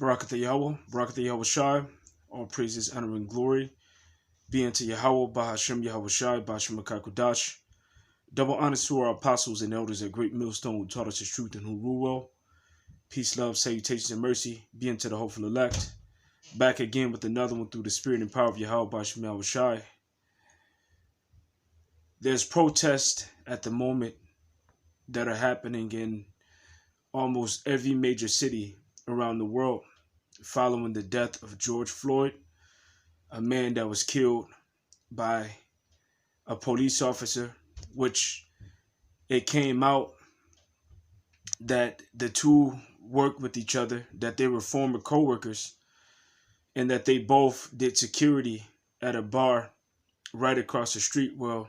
Barakatha Yahweh, Barakatha Yahweh Shai, all praises, honor, and glory be unto Yahweh, Bahashem Yahweh Shai, Bahashem Akakudash. Double honors to our apostles and elders at Great Millstone who taught us his truth and who rule well. Peace, love, salutations, and mercy be unto the hopeful elect. Back again with another one through the spirit and power of Yahweh, Bahashem Yahweh Shai. There's protests at the moment that are happening in almost every major city around the world following the death of George Floyd, a man that was killed by a police officer, which it came out that the two worked with each other, that they were former co-workers, and that they both did security at a bar right across the street where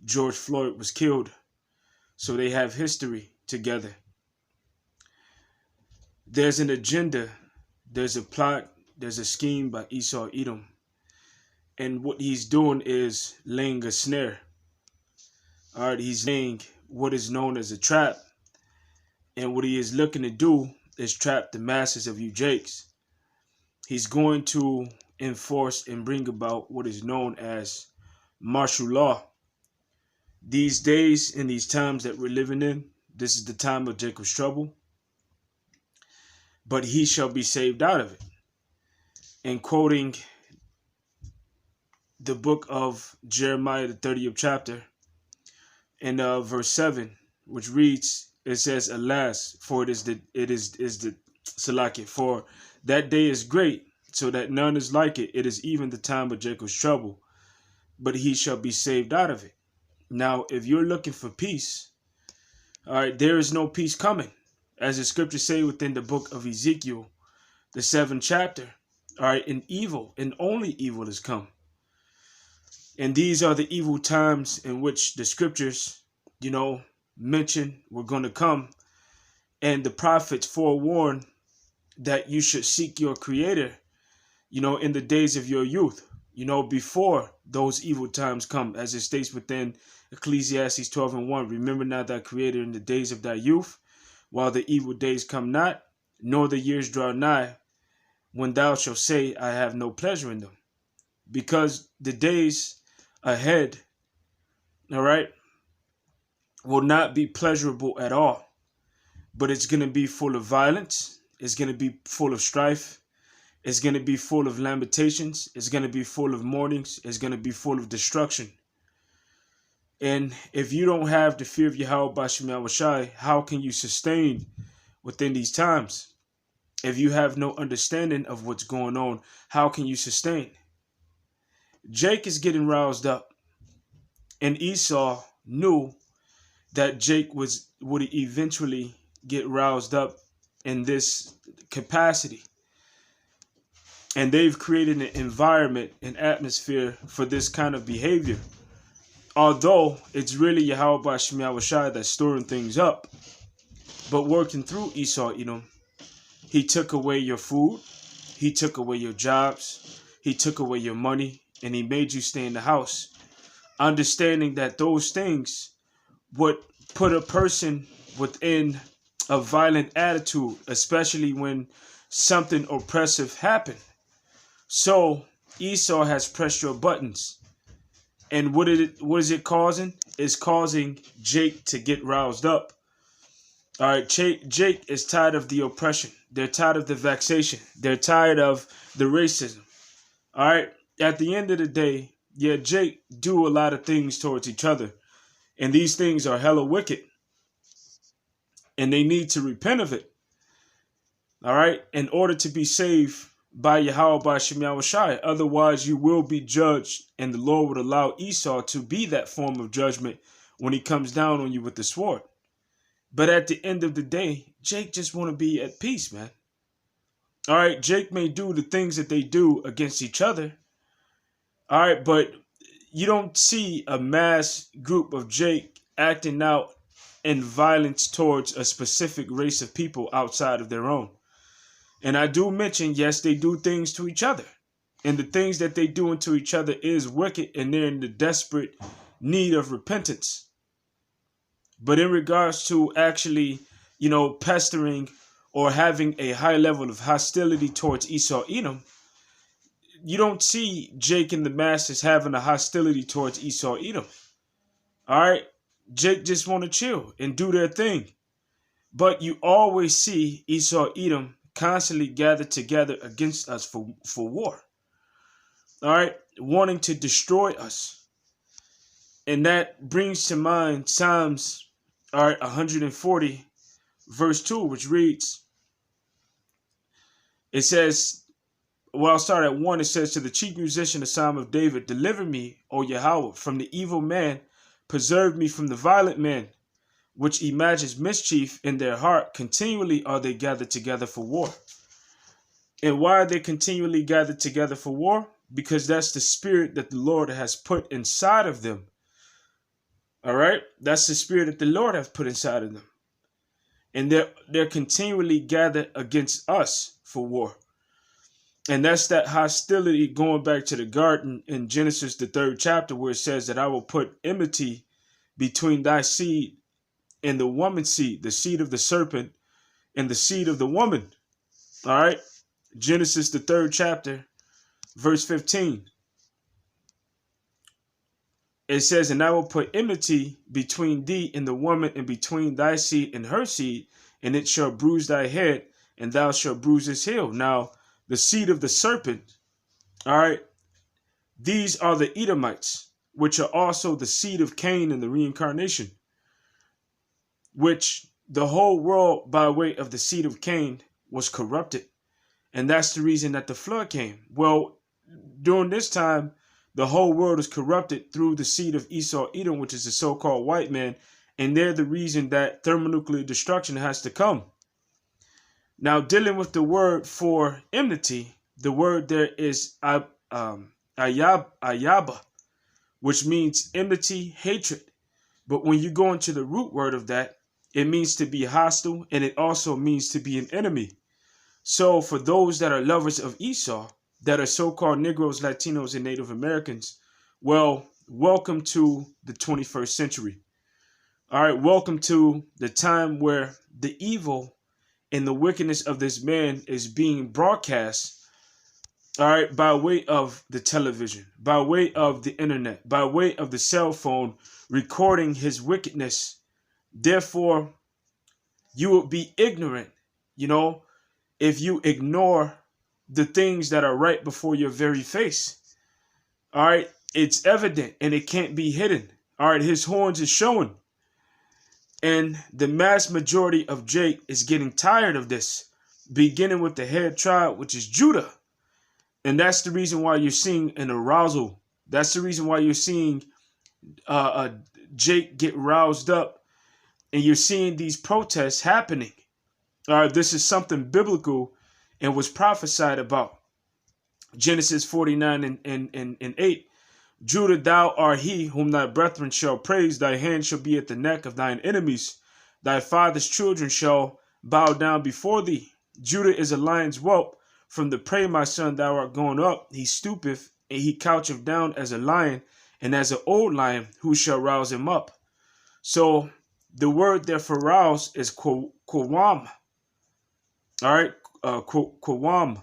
George Floyd was killed. So they have history together. There's an agenda, there's a plot, there's a scheme by Esau Edom. And what he's doing is laying a snare. All right, he's laying what is known as a trap. And what he is looking to do is trap the masses of you Jakes. He's going to enforce and bring about what is known as martial law. These days, in these times that we're living in, this is the time of Jacob's trouble. But he shall be saved out of it. And quoting the book of Jeremiah, the 30th chapter, and verse 7, which reads, it says, "Alas, for it is the Salaki, for that day is great, so that none is like it. It is even the time of Jacob's trouble, but he shall be saved out of it." Now, if you're looking for peace, all right, there is no peace coming. As the scriptures say within the book of Ezekiel, the 7th chapter, all right, and evil, and only evil has come. And these are the evil times in which the scriptures, mention were going to come. And the prophets forewarn that you should seek your creator, in the days of your youth, before those evil times come, as it states within Ecclesiastes 12:1. Remember not thy creator in the days of thy youth, while the evil days come not, nor the years draw nigh, when thou shalt say, I have no pleasure in them. Because the days ahead, all right, will not be pleasurable at all. But it's going to be full of violence. It's going to be full of strife. It's going to be full of lamentations. It's going to be full of mournings. It's going to be full of destruction. And if you don't have the fear of Yahweh Bashem Yahweh Shai, how can you sustain within these times? If you have no understanding of what's going on, how can you sustain? Jake is getting roused up. And Esau knew that Jake would eventually get roused up in this capacity. And they've created an environment, an atmosphere for this kind of behavior. Although it's really Yahweh Bashem Yahweh Shai that's stirring things up. But working through Esau Edom, he took away your food, he took away your jobs, he took away your money, and he made you stay in the house. Understanding that those things would put a person within a violent attitude, especially when something oppressive happened. So Esau has pressed your buttons. And what is it causing? It's causing Jake to get roused up. All right, Jake is tired of the oppression. They're tired of the vexation. They're tired of the racism. All right, at the end of the day, yeah, Jake do a lot of things towards each other. And these things are hella wicked. And they need to repent of it. All right, in order to be saved by Yahweh Bashem Yahweh Shai. Otherwise, you will be judged, and the Lord would allow Esau to be that form of judgment when he comes down on you with the sword. But at the end of the day, Jake just want to be at peace, man. All right, Jake may do the things that they do against each other. All right, but you don't see a mass group of Jake acting out in violence towards a specific race of people outside of their own. And I do mention, yes, they do things to each other. And the things that they do unto each other is wicked, and they're in the desperate need of repentance. But in regards to actually, pestering or having a high level of hostility towards Esau Edom, you don't see Jake and the masses having a hostility towards Esau Edom. All right, Jake just want to chill and do their thing, but you always see Esau Edom constantly gather together against us for war. All right, wanting to destroy us, and that brings to mind Psalms, all right, 140, verse 2, which reads, it says, well, I'll start at 1. It says, to the chief musician, the Psalm of David, deliver me, O Yahweh, from the evil man, preserve me from the violent man, which imagines mischief in their heart. Continually are they gathered together for war. And why are they continually gathered together for war? Because that's the spirit that the Lord has put inside of them. All right? That's the spirit that the Lord has put inside of them. And they're continually gathered against us for war. And that's that hostility going back to the garden in Genesis, the 3rd chapter, where it says that I will put enmity between thy seed and the woman's seed, the seed of the serpent and the seed of the woman. All right. Genesis, the 3rd chapter, verse 15. It says, and I will put enmity between thee and the woman, and between thy seed and her seed, and it shall bruise thy head, and thou shalt bruise his heel. Now, the seed of the serpent, all right, these are the Edomites, which are also the seed of Cain in the reincarnation, which the whole world by way of the seed of Cain was corrupted. And that's the reason that the flood came. Well, during this time, the whole world is corrupted through the seed of Esau Edom, which is the so-called white man. And they're the reason that thermonuclear destruction has to come. Now, dealing with the word for enmity, the word there is ayaba, which means enmity, hatred. But when you go into the root word of that, it means to be hostile, and it also means to be an enemy. So for those that are lovers of Esau, that are so-called Negroes, Latinos, and Native Americans, well, welcome to the 21st century. All right, welcome to the time where the evil and the wickedness of this man is being broadcast, all right, by way of the television, by way of the internet, by way of the cell phone, recording his wickedness. Therefore, you will be ignorant, if you ignore the things that are right before your very face. All right, it's evident and it can't be hidden. All right, his horns is showing. And the mass majority of Jake is getting tired of this, beginning with the head tribe, which is Judah. And that's the reason why you're seeing an arousal. That's the reason why you're seeing Jake get roused up, and you're seeing these protests happening. All right, this is something biblical and was prophesied about. Genesis 49 and 8. Judah, thou art he whom thy brethren shall praise. Thy hand shall be at the neck of thine enemies. Thy father's children shall bow down before thee. Judah is a lion's whelp. From the prey, my son, thou art gone up. He stoopeth, and he coucheth down as a lion, and as an old lion, who shall rouse him up? So the word there for rouse is kwam. All right, kwam.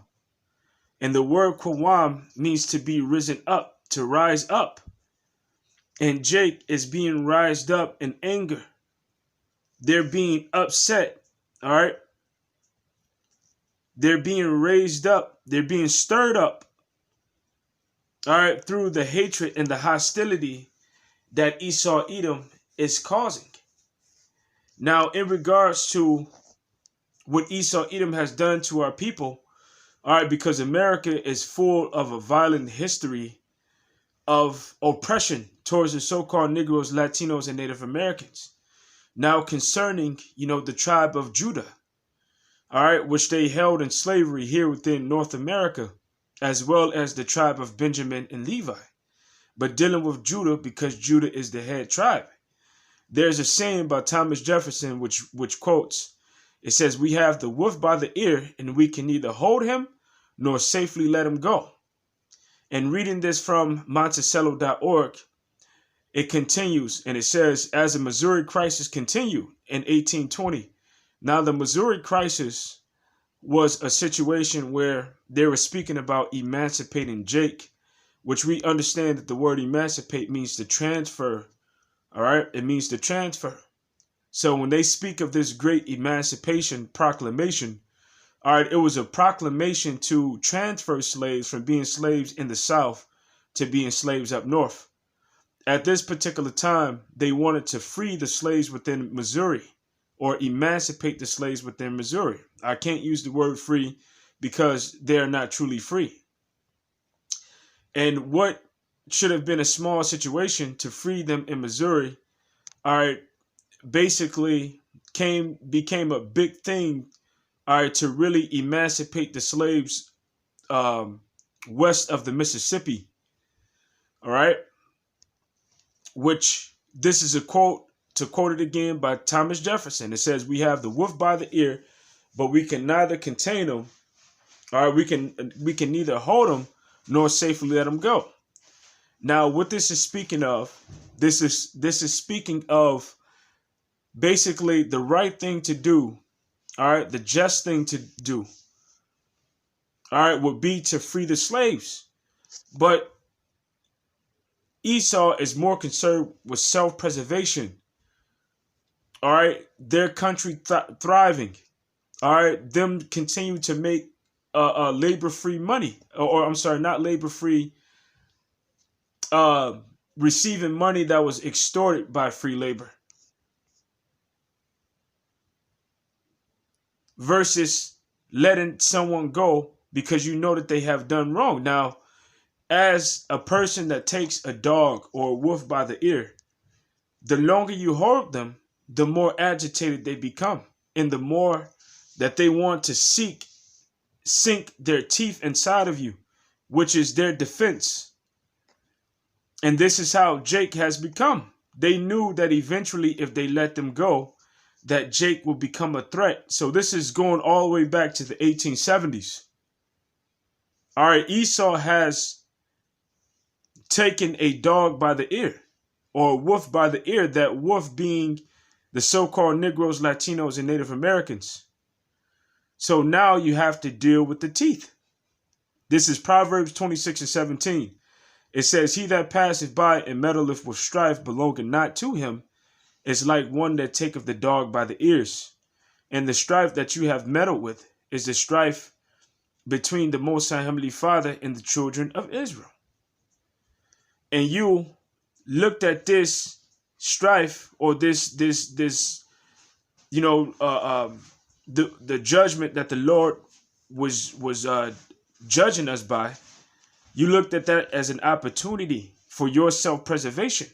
And the word kwam means to be risen up, to rise up. And Jake is being rised up in anger. They're being upset. All right. They're being raised up. They're being stirred up. All right. Through the hatred and the hostility that Esau Edom is causing. Now, in regards to what Esau Edom has done to our people, all right, because America is full of a violent history of oppression towards the so-called Negroes, Latinos, and Native Americans. Now concerning, the tribe of Judah, all right, which they held in slavery here within North America, as well as the tribe of Benjamin and Levi. But dealing with Judah, because Judah is the head tribe. There's a saying by Thomas Jefferson, which quotes, it says, we have the wolf by the ear, and we can neither hold him nor safely let him go. And reading this from Monticello.org, it continues, and it says, as the Missouri crisis continued in 1820, Now, the Missouri crisis was a situation where they were speaking about emancipating Jake, which we understand that the word emancipate means to transfer. All right, it means to transfer. So when they speak of this great emancipation proclamation, all right, it was a proclamation to transfer slaves from being slaves in the South to being slaves up north. At this particular time, they wanted to free the slaves within Missouri, or emancipate the slaves within Missouri. I can't use the word free because they're not truly free. And what should have been a small situation to free them in Missouri, all right, basically became a big thing, all right, to really emancipate the slaves west of the Mississippi, all right, which this is a quote, to quote it again, by Thomas Jefferson. It says, "We have the wolf by the ear, but we can neither contain him, or we can neither hold him nor safely let him go." Now, what this is speaking of, this is speaking of basically the right thing to do, all right, the just thing to do, all right, would be to free the slaves. But Esau is more concerned with self-preservation. All right, their country thriving. All right, them continue to make labor-free money, or I'm sorry, not labor-free, receiving money that was extorted by free labor, versus letting someone go because you know that they have done wrong. Now, as a person that takes a dog or a wolf by the ear, the longer you hold them, the more agitated they become, and the more that they want to sink their teeth inside of you, which is their defense. And this is how Jake has become. They knew that eventually, if they let them go, that Jake will become a threat. So this is going all the way back to the 1870s. All right, Esau has taken a dog by the ear, or a wolf by the ear, that wolf being the so-called Negroes, Latinos, and Native Americans. So now you have to deal with the teeth. This is Proverbs 26:17. It says, "He that passeth by and meddleth with strife belonging not to him is like one that taketh the dog by the ears. And the strife that you have meddled with is the strife between the Most High Heavenly Father and the children of Israel." And you looked at this strife, or this you know, the judgment that the Lord was judging us by. You looked at that as an opportunity for your self-preservation.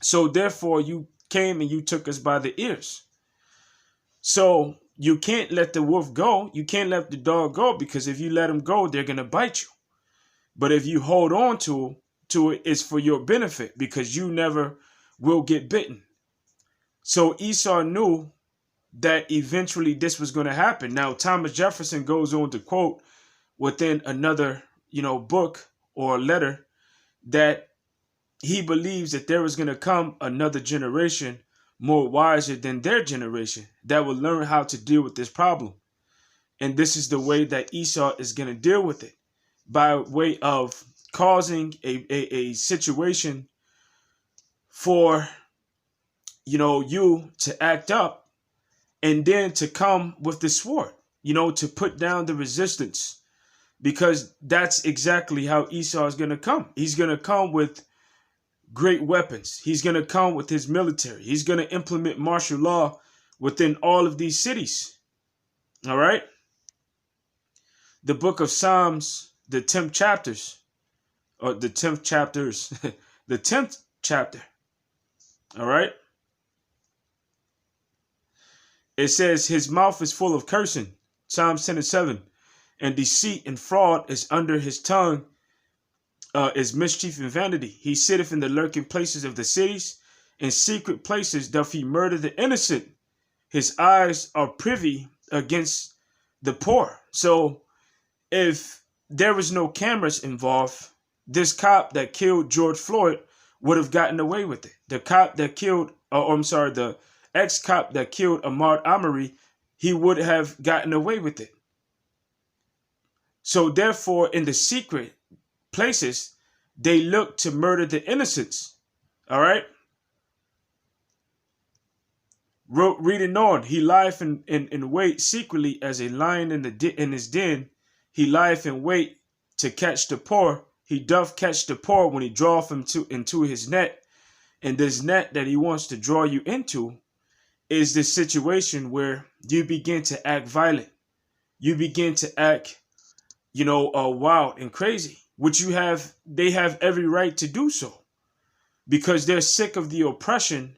So therefore, you came and you took us by the ears. So you can't let the wolf go. You can't let the dog go, because if you let them go, they're going to bite you. But if you hold on to it, it's for your benefit, because you never will get bitten. So Esau knew that eventually this was going to happen. Now, Thomas Jefferson goes on to quote within another, book or letter, that he believes that there is going to come another generation more wiser than their generation that will learn how to deal with this problem. And this is the way that Esau is going to deal with it, by way of causing a situation for, you to act up, and then to come with the sword, to put down the resistance. Because that's exactly how Esau is going to come. He's going to come with great weapons. He's going to come with his military. He's going to implement martial law within all of these cities. All right. The book of Psalms, the 10th chapters, or the 10th chapters, the 10th chapter. All right. It says, "His mouth is full of cursing," Psalms 10:7, "and deceit and fraud is under his tongue, is mischief and vanity. He sitteth in the lurking places of the cities. In secret places doth he murder the innocent. His eyes are privy against the poor." So if there was no cameras involved, this cop that killed George Floyd would have gotten away with it. The cop that killed, the ex-cop that killed Ahmad Amari, he would have gotten away with it. So therefore, in the secret places, they look to murder the innocents. All right. Reading on, he lieth in wait secretly as a lion in his den. He lieth in wait to catch the poor. He doth catch the poor when he draweth him into his net. And this net that he wants to draw you into is this situation where you begin to act violent. You begin to act, wild and crazy, which they have every right to do so because they're sick of the oppression.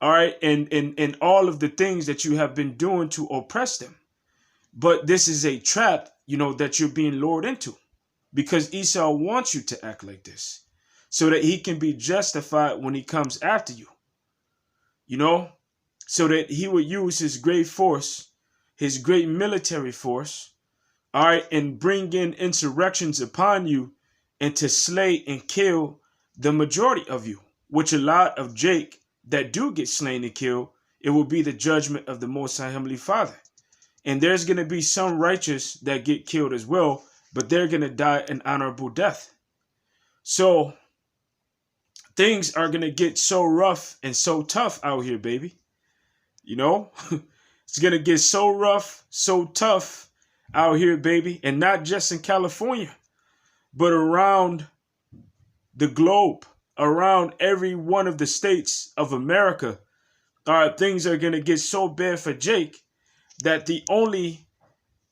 All right. And all of the things that you have been doing to oppress them. But this is a trap, that you're being lured into because Esau wants you to act like this so that he can be justified when he comes after you, so that he would use his great force, his great military force, all right, and bring in insurrections upon you and to slay and kill the majority of you, which a lot of Jake that do get slain and killed, it will be the judgment of the Most High Heavenly Father. And there's going to be some righteous that get killed as well, but they're going to die an honorable death. So things are going to get so rough and so tough out here, baby. It's going to get so rough, so tough out here, baby. And not just in California, but around the globe, around every one of the states of America. All right, things are going to get so bad for Jake that the only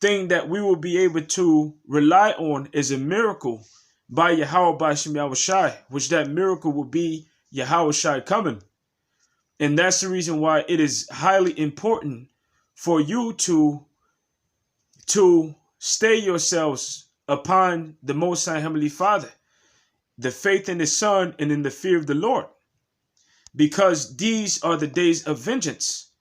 thing that we will be able to rely on is a miracle by Yahweh Bashim Yahushai, which that miracle will be Yahushai coming. And that's the reason why it is highly important for you to stay yourselves upon the Most High Heavenly Father, the faith in His Son, and in the fear of the Lord. Because these are the days of vengeance.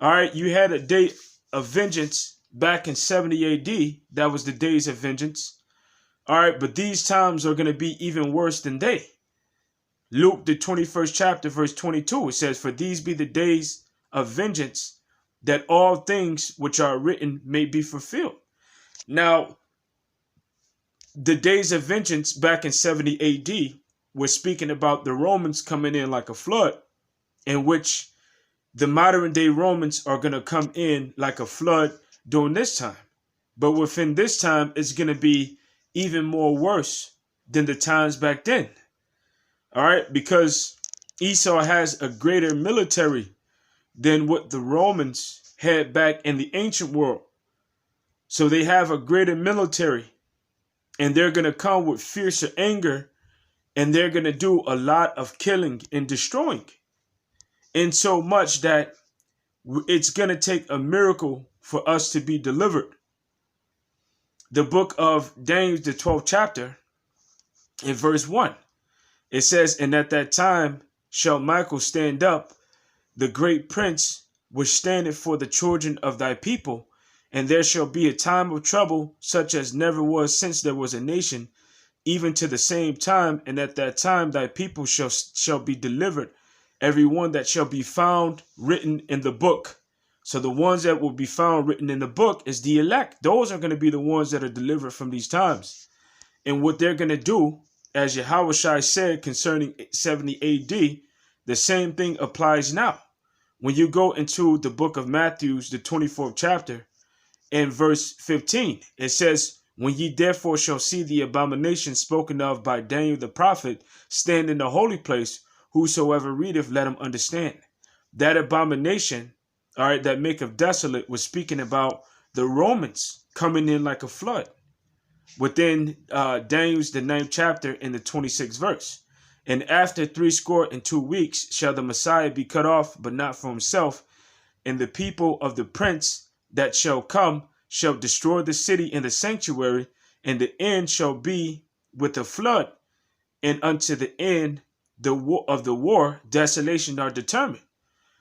All right, you had a day of vengeance back in 70 AD. That was the days of vengeance. All right, but these times are going to be even worse than they. Luke, the 21st chapter, verse 22, it says, "For these be the days of vengeance, that all things which are written may be fulfilled." Now, the days of vengeance back in 70 AD were speaking about the Romans coming in like a flood, in which the modern day Romans are going to come in like a flood during this time. But within this time, it's going to be even more worse than the times back then. All right, because Esau has a greater military than what the Romans had back in the ancient world. So they have a greater military, and they're going to come with fiercer anger, and they're going to do a lot of killing and destroying. In so much that it's going to take a miracle for us to be delivered. The book of Daniel, the 12th chapter, in verse 1, it says, "And at that time shall Michael stand up, the great prince, which standeth for the children of thy people, and there shall be a time of trouble, such as never was since there was a nation, even to the same time. And at that time thy people shall be delivered, every one that shall be found written in the book." So the ones that will be found written in the book is the elect. Those are going to be the ones that are delivered from these times. And what they're going to do, as Yahushua said concerning 70 AD, the same thing applies now. When you go into the book of Matthew, the 24th chapter, and verse 15, it says, "When ye therefore shall see the abomination spoken of by Daniel the prophet stand in the holy place, whosoever readeth, let him understand." That abomination, all right, that maketh desolate, was speaking about the Romans coming in like a flood. Within Daniel's the 9th chapter in the 26th verse. "And after 62 weeks shall the Messiah be cut off, but not for himself. And the people of the prince that shall come shall destroy the city and the sanctuary, and the end shall be with a flood. And unto the end of the war, desolation are determined."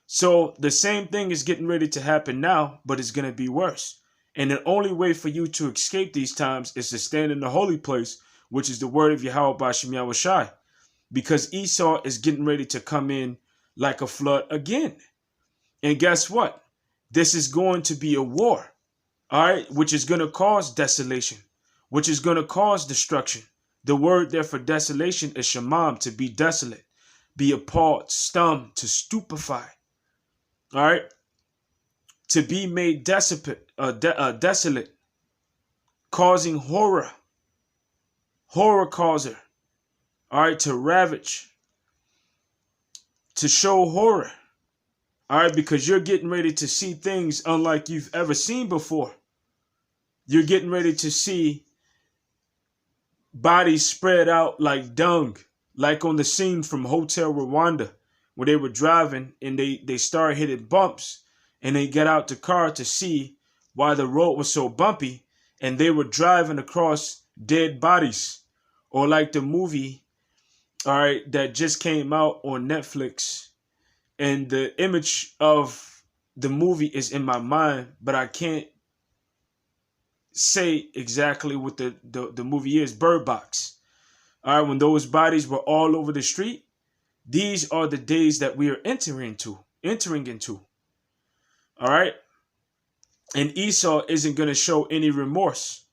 So the same thing is getting ready to happen now, but it's going to be worse. And the only way for you to escape these times is to stand in the holy place, which is the word of Yahweh Bashim Yahushai. Because Esau is getting ready to come in like a flood again. And guess what? This is going to be a war, all right, which is going to cause desolation, which is going to cause destruction. The word there for desolation is shamam, to be desolate, be appalled, stunned, to stupefy, all right, to be made desolate, causing horror, horror causer, all right, to ravage, to show horror, all right, because you're getting ready to see things unlike you've ever seen before. You're getting ready to see bodies spread out like dung, like on the scene from Hotel Rwanda, where they were driving and they started hitting bumps, and they got out the car to see why the road was so bumpy, and they were driving across dead bodies. Or like the movie, all right, that just came out on Netflix, and the image of the movie is in my mind, but I can't say exactly what the movie is. Bird Box. All right, when those bodies were all over the street, these are the days that we are entering into. All right, and Esau isn't going to show any remorse.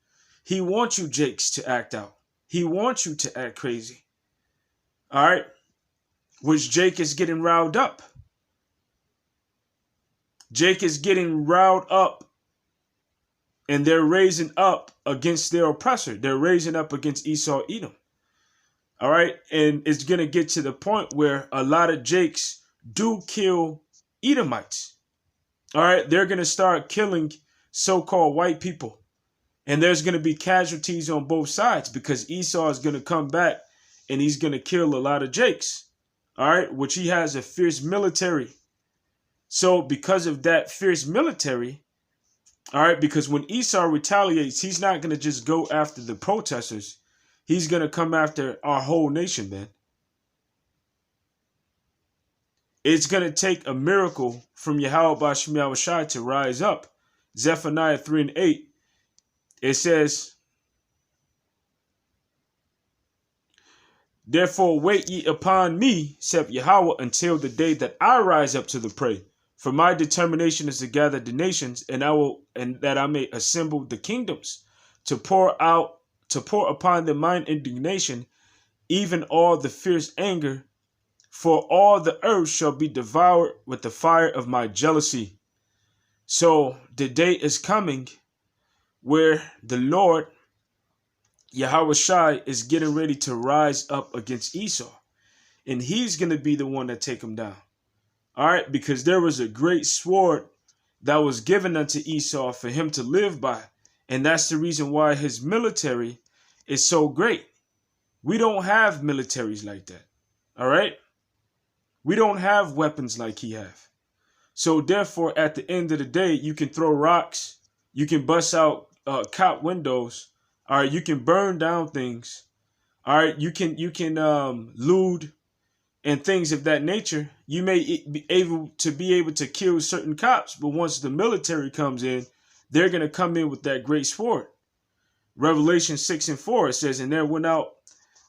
He wants you Jakes to act out. He wants you to act crazy. All right, which Jake is getting riled up. Jake is getting riled up, and they're raising up against their oppressor. They're raising up against Esau, Edom. All right, and it's going to get to the point where a lot of Jakes do kill Edomites. All right, they're going to start killing so-called white people. And there's going to be casualties on both sides, because Esau is going to come back and he's going to kill a lot of Jakes. All right, which he has a fierce military. So because of that fierce military, all right, because when Esau retaliates, he's not going to just go after the protesters. He's going to come after our whole nation, man. It's going to take a miracle from Yahweh Bashim Yahushai to rise up. Zephaniah 3:8, it says, "Therefore wait ye upon me, saith Yahweh, until the day that I rise up to the prey. For my determination is to gather the nations, and that I may assemble the kingdoms, to pour upon them mine indignation, even all the fierce anger, for all the earth shall be devoured with the fire of my jealousy." So the day is coming where the Lord, Yahweh Shai, is getting ready to rise up against Esau. And he's going to be the one that take him down. All right, because there was a great sword that was given unto Esau for him to live by. And that's the reason why his military is so great. We don't have militaries like that. All right? We don't have weapons like he have. So therefore, at the end of the day, you can throw rocks. You can bust out cop windows. All right, you can burn down things. All right, you can lewd and things of that nature. You may be able to kill certain cops, but once the military comes in, they're going to come in with that great sword. Revelation 6:4, it says, "And there went out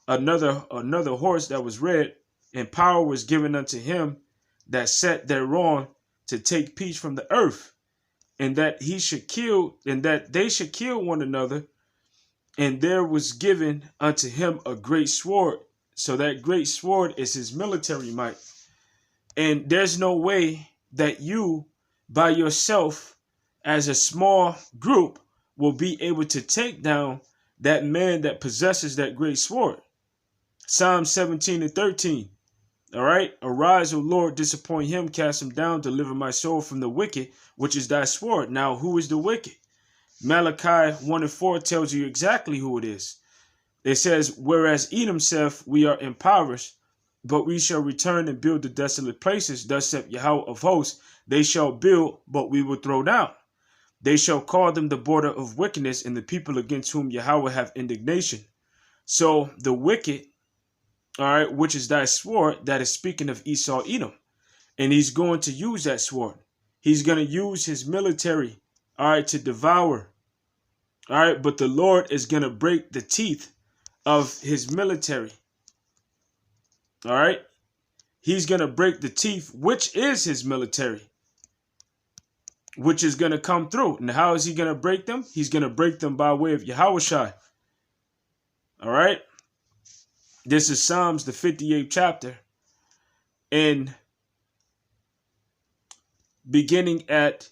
another horse that was red, and power was given unto him that sat thereon to take peace from the earth, and that they should kill one another. And there was given unto him a great sword." So that great sword is his military might. And there's no way that you, by yourself, as a small group, will be able to take down that man that possesses that great sword. Psalm 17:13. All right. "Arise, O Lord, disappoint him, cast him down, deliver my soul from the wicked, which is thy sword." Now, who is the wicked? Malachi 1:4 tells you exactly who it is. It says, "Whereas Edom saith, we are impoverished, but we shall return and build the desolate places. Thus saith Yahweh of hosts, they shall build, but we will throw down. They shall call them the border of wickedness, and the people against whom Yahweh have indignation." So the wicked, all right, which is thy sword, that is speaking of Esau, Edom. And he's going to use that sword. He's going to use his military, all right, to devour. All right, but the Lord is going to break the teeth of his military. All right, he's going to break the teeth, which is his military. which is going to come through. And how is he going to break them? He's going to break them by way of Yahushua. All right. This is Psalms, the 58th chapter. And beginning at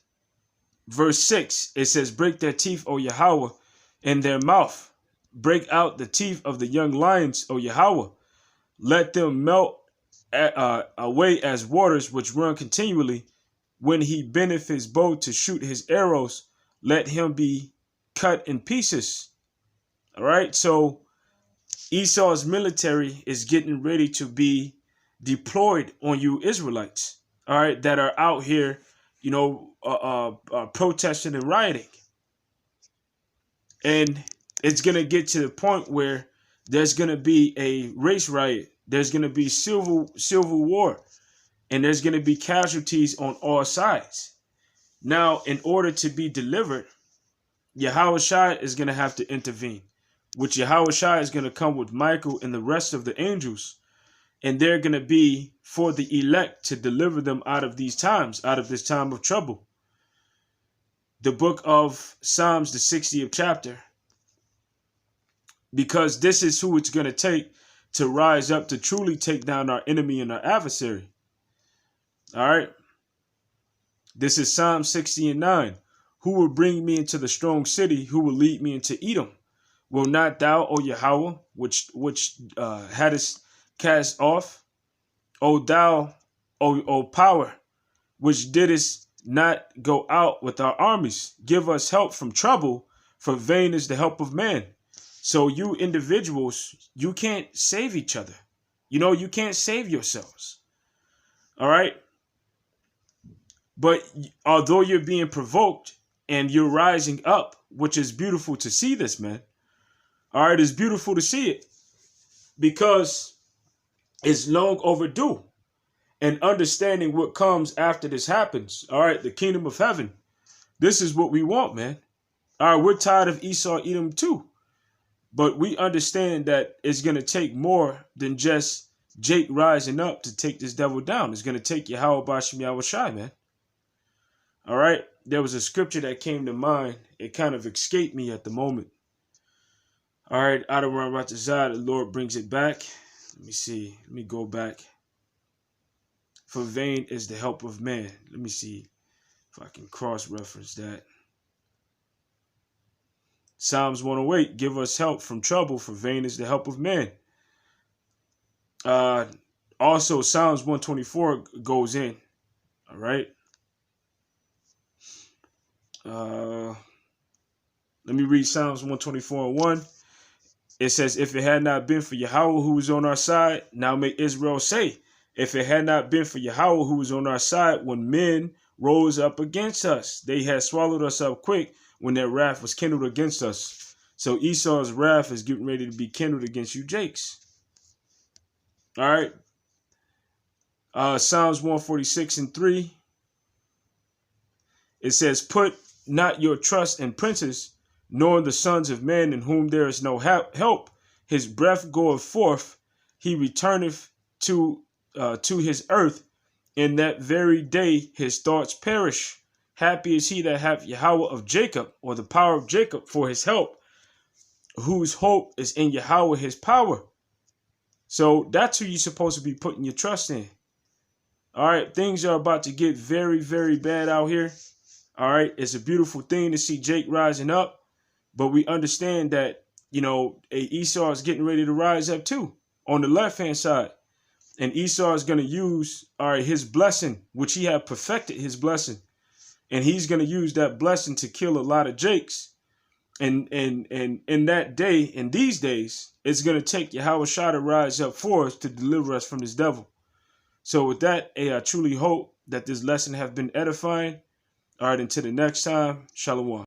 verse 6, it says, break their teeth, O Yahweh, in their mouth. Break out the teeth of the young lions, O Yahweh. Let them melt away as waters which run continually. When he bendeth his bow to shoot his arrows, let him be cut in pieces. All right. So Esau's military is getting ready to be deployed on you Israelites. All right. That are out here, protesting and rioting. And it's going to get to the point where there's going to be a race riot. There's going to be civil war. And there's going to be casualties on all sides. Now, in order to be delivered, Yahushua is going to have to intervene. Which Yahushua is going to come with Michael and the rest of the angels. And they're going to be for the elect to deliver them out of these times, out of this time of trouble. The book of Psalms, the 60th chapter. Because this is who it's going to take to rise up to truly take down our enemy and our adversary. All right. This is Psalm 60 and 9. Who will bring me into the strong city? Who will lead me into Edom? Will not thou, O Yahweh, which hadst cast off? O thou, O power, which didst not go out with our armies, give us help from trouble, for vain is the help of man. So you individuals, you can't save each other. You can't save yourselves. All right. But although you're being provoked and you're rising up, which is beautiful to see this, man. All right. It's beautiful to see it because it's long overdue. And understanding what comes after this happens. All right. The kingdom of heaven. This is what we want, man. All right. We're tired of Esau, Edom too. But we understand that it's going to take more than just Jake rising up to take this devil down. It's going to take Yahweh Bashim Yahushai, man. All right. There was a scripture that came to mind. It kind of escaped me at the moment. All right. Out of Ratazah, the Lord brings it back. Let me see. Let me go back. For vain is the help of man. Let me see if I can cross-reference that. Psalms 108, give us help from trouble, for vain is the help of man. Also, Psalms 124 goes in. All right. Let me read Psalms 124 and 1. It says, if it had not been for Yahweh who was on our side, now may Israel say, if it had not been for Yahweh who was on our side, when men rose up against us, they had swallowed us up quick when their wrath was kindled against us. So Esau's wrath is getting ready to be kindled against you Jakes. All right. Psalms 146 and 3. It says, put not your trust in princes, nor in the sons of men in whom there is no help. His breath goeth forth, he returneth to his earth. In that very day his thoughts perish. Happy is he that hath Yahweh of Jacob, or the power of Jacob, for his help, whose hope is in Yahweh his power. So that's who you're supposed to be putting your trust in. All right, things are about to get very, very bad out here. All right, it's a beautiful thing to see Jake rising up, but we understand that, Esau is getting ready to rise up too on the left-hand side. And Esau is going to use, his blessing, which he had perfected his blessing. And he's going to use that blessing to kill a lot of Jakes. And in that day, in these days, it's going to take Yahushua to rise up for us to deliver us from this devil. So with that, I truly hope that this lesson have been edifying. All right, until the next time, Shalom.